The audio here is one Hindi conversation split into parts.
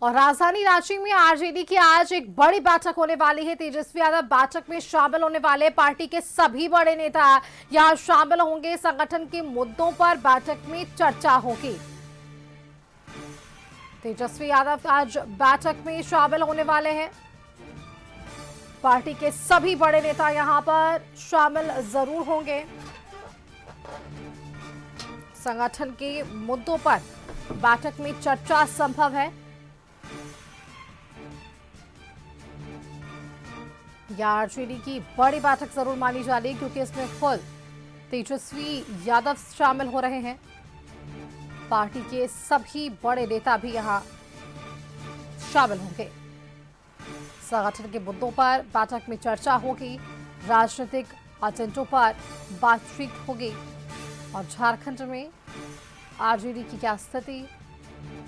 और राजधानी रांची में आरजेडी की आज एक बड़ी बैठक होने वाली है। तेजस्वी यादव बैठक में शामिल होने वाले। पार्टी के सभी बड़े नेता यहां शामिल होंगे। संगठन के मुद्दों पर बैठक में चर्चा होगी। तेजस्वी यादव आज बैठक में शामिल होने वाले हैं। पार्टी के सभी बड़े नेता यहां पर शामिल जरूर होंगे। संगठन के मुद्दों पर बैठक में चर्चा संभव है। यह आरजेडी की बड़ी बैठक जरूर मानी जा रही है, क्योंकि इसमें खुद तेजस्वी यादव शामिल हो रहे हैं। पार्टी के सभी बड़े नेता भी यहां शामिल होंगे। संगठन के मुद्दों पर बैठक में चर्चा होगी। राजनीतिक एजेंडों पर बातचीत होगी और झारखंड में आरजेडी की क्या स्थिति,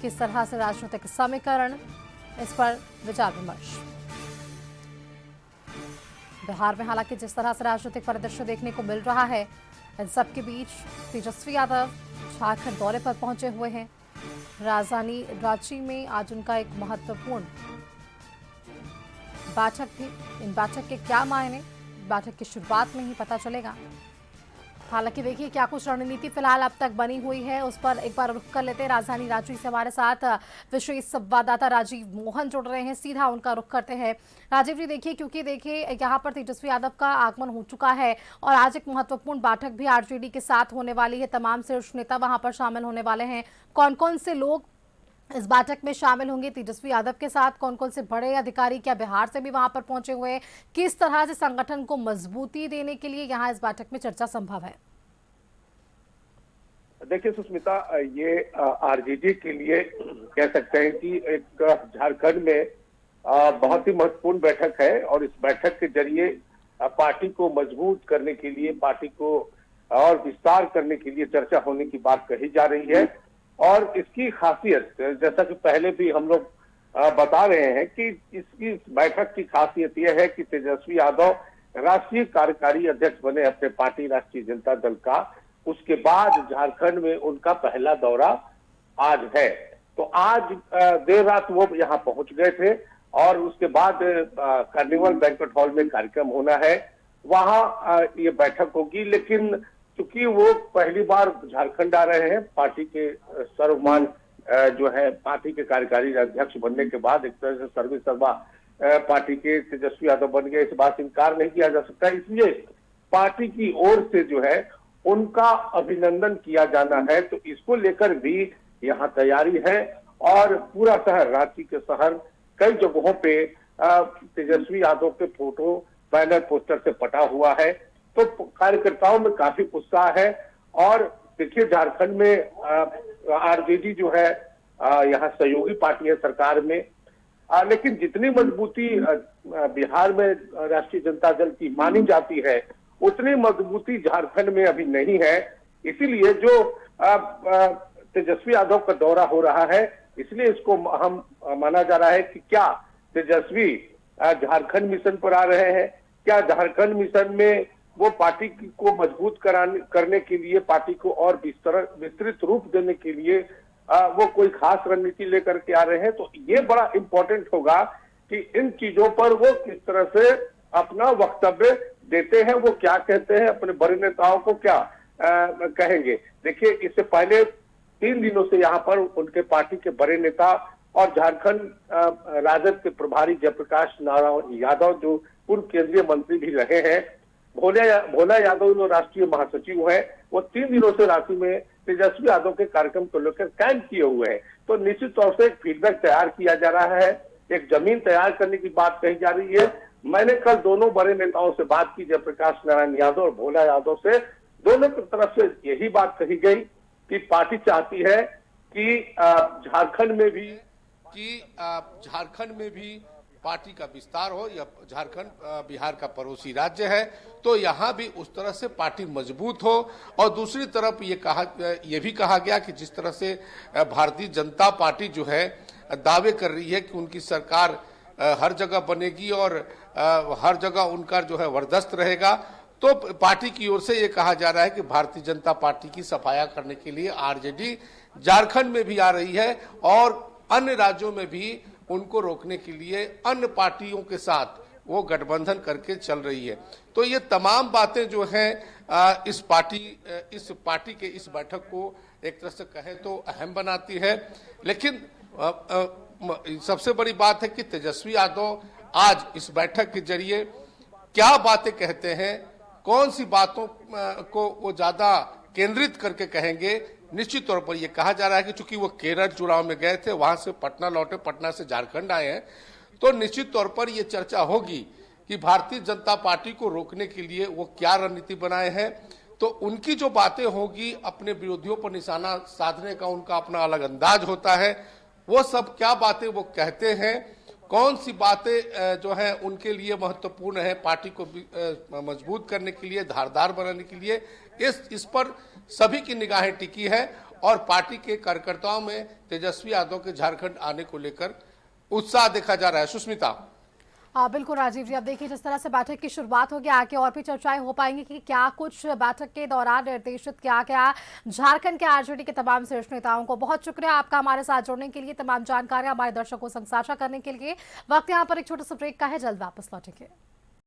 किस तरह से राजनीतिक समीकरण, इस पर विचार विमर्श। बिहार में हालांकि जिस तरह से राजनीतिक परिदृश्य देखने को मिल रहा है, इन सबके बीच तेजस्वी यादव झारखंड दौरे पर पहुंचे हुए हैं। राजधानी रांची में आज उनका एक महत्वपूर्ण बैठक थी। इन बैठक के क्या मायने बैठक की शुरुआत में ही पता चलेगा। हालांकि देखिए क्या कुछ रणनीति फिलहाल अब तक बनी हुई है, उस पर एक बार रुख कर लेते हैं। राजधानी रांची से हमारे साथ विशेष संवाददाता राजीव मोहन जुड़ रहे हैं, सीधा उनका रुख करते हैं। राजीव जी, देखिए क्योंकि देखिए यहाँ पर तेजस्वी यादव का आगमन हो चुका है और आज एक महत्वपूर्ण बैठक भी आरजेडी के साथ होने वाली है। तमाम शीर्ष नेता वहां पर शामिल होने वाले हैं। कौन कौन से लोग इस बैठक में शामिल होंगे तेजस्वी यादव के साथ? कौन कौन से बड़े अधिकारी क्या बिहार से भी वहां पर पहुंचे हुए हैं? किस तरह से संगठन को मजबूती देने के लिए यहाँ इस बैठक में चर्चा संभव है? देखिए सुष्मिता, ये आरजेडी के लिए कह सकते हैं कि एक झारखंड में बहुत ही महत्वपूर्ण बैठक है और इस बैठक के जरिए पार्टी को मजबूत करने के लिए, पार्टी को और विस्तार करने के लिए चर्चा होने की बात कही जा रही है। और इसकी खासियत, जैसा कि पहले भी हम लोग बता रहे हैं, कि इसकी बैठक की खासियत यह है कि तेजस्वी यादव राष्ट्रीय कार्यकारी अध्यक्ष बने अपने पार्टी राष्ट्रीय जनता दल का। उसके बाद झारखंड में उनका पहला दौरा आज है। तो आज देर रात वो यहाँ पहुंच गए थे और उसके बाद कार्निवल बैंक्वेट हॉल में कार्यक्रम होना है, वहां ये बैठक होगी। लेकिन चूंकि वो पहली बार झारखंड आ रहे हैं, पार्टी के सर्वमान जो है पार्टी के कार्यकारी अध्यक्ष बनने के बाद एक तरह से सर्वे सर्वा पार्टी के तेजस्वी यादव बन गए, इस बात से इनकार नहीं किया जा सकता। इसलिए पार्टी की ओर से जो है उनका अभिनंदन किया जाना है। तो इसको लेकर भी यहाँ तैयारी है और पूरा शहर, रांची के शहर कई जगहों पे तेजस्वी यादव के फोटो बैनर पोस्टर से पटा हुआ है। तो कार्यकर्ताओं में काफी उत्साह है। और देखिए झारखंड में आरजेडी जो है यहाँ सहयोगी पार्टी है सरकार में, लेकिन जितनी मजबूती बिहार में राष्ट्रीय जनता दल की मानी जाती है, उतनी मजबूती झारखंड में अभी नहीं है। इसीलिए जो तेजस्वी यादव का दौरा हो रहा है, इसलिए इसको हम माना जा रहा है कि क्या तेजस्वी झारखंड मिशन पर आ रहे हैं, क्या झारखंड मिशन में वो पार्टी को मजबूत करने के लिए, पार्टी को और विस्तृत रूप देने के लिए वो कोई खास रणनीति लेकर के आ रहे हैं। तो ये बड़ा इंपॉर्टेंट होगा कि इन चीजों पर वो किस तरह से अपना वक्तव्य देते हैं, वो क्या कहते हैं, अपने बड़े नेताओं को क्या कहेंगे। देखिए इससे पहले 3 दिनों से यहाँ पर उनके पार्टी के बड़े नेता और झारखंड राजद के प्रभारी जयप्रकाश नारायण यादव, जो पूर्व केंद्रीय मंत्री भी रहे हैं, भोला यादव जो राष्ट्रीय महासचिव है, वो 3 दिनों से रांची में तेजस्वी यादव के कार्यक्रम को लेकर कैंप किए हुए हैं। तो निश्चित तौर से एक फीडबैक तैयार किया जा रहा है, एक जमीन तैयार करने की बात कही जा रही है। मैंने कल दोनों बड़े नेताओं से बात की, जयप्रकाश नारायण यादव और भोला यादव से। दोनों की तरफ से यही बात कही गई कि पार्टी चाहती है कि झारखंड में भी पार्टी का विस्तार हो। यह झारखंड बिहार का पड़ोसी राज्य है, तो यहाँ भी उस तरह से पार्टी मजबूत हो। और दूसरी तरफ ये भी कहा गया कि जिस तरह से भारतीय जनता पार्टी जो है दावे कर रही है कि उनकी सरकार हर जगह बनेगी और हर जगह उनका जो है वर्चस्व रहेगा, तो पार्टी की ओर से ये कहा जा रहा है कि भारतीय जनता पार्टी की सफाया करने के लिए आरजेडी झारखंड में भी आ रही है और अन्य राज्यों में भी उनको रोकने के लिए अन्य पार्टियों के साथ वो गठबंधन करके चल रही है। तो ये तमाम बातें जो हैं इस पार्टी के इस बैठक को एक तरह से कहे तो अहम बनाती है। लेकिन सबसे बड़ी बात है कि तेजस्वी यादव आज इस बैठक के जरिए क्या बातें कहते हैं, कौन सी बातों को वो ज्यादा केंद्रित करके कहेंगे। निश्चित तौर पर यह कहा जा रहा है कि चूंकि वो केरल चुनाव में गए थे, वहां से पटना लौटे, पटना से झारखंड आए हैं, तो निश्चित तौर पर यह चर्चा होगी कि भारतीय जनता पार्टी को रोकने के लिए वो क्या रणनीति बनाए हैं। तो उनकी जो बातें होगी, अपने विरोधियों पर निशाना साधने का उनका अपना अलग अंदाज होता है। वो सब क्या बातें वो कहते हैं, कौन सी बातें जो है उनके लिए महत्वपूर्ण है पार्टी को मजबूत करने के लिए, धारदार बनाने के लिए, इस पर सभी की निगाहें टिकी है। और पार्टी के कार्यकर्ताओं में तेजस्वी यादव के झारखंड आने को लेकर उत्साह देखा जा रहा है। सुष्मिता। बिल्कुल राजीव जी, अब देखिए जिस तरह से बैठक की शुरुआत होगी, आगे और भी चर्चाएं हो पाएंगी कि क्या कुछ बैठक के दौरान निर्देशित किया गया। झारखंड के आरजेडी के तमाम शीर्ष नेताओं को बहुत शुक्रिया आपका हमारे साथ जुड़ने के लिए, तमाम जानकारियां हमारे दर्शकों संग साझा करने के लिए। वक्त यहाँ पर एक छोटे से ब्रेक का है, जल्द वापस लौटेंगे।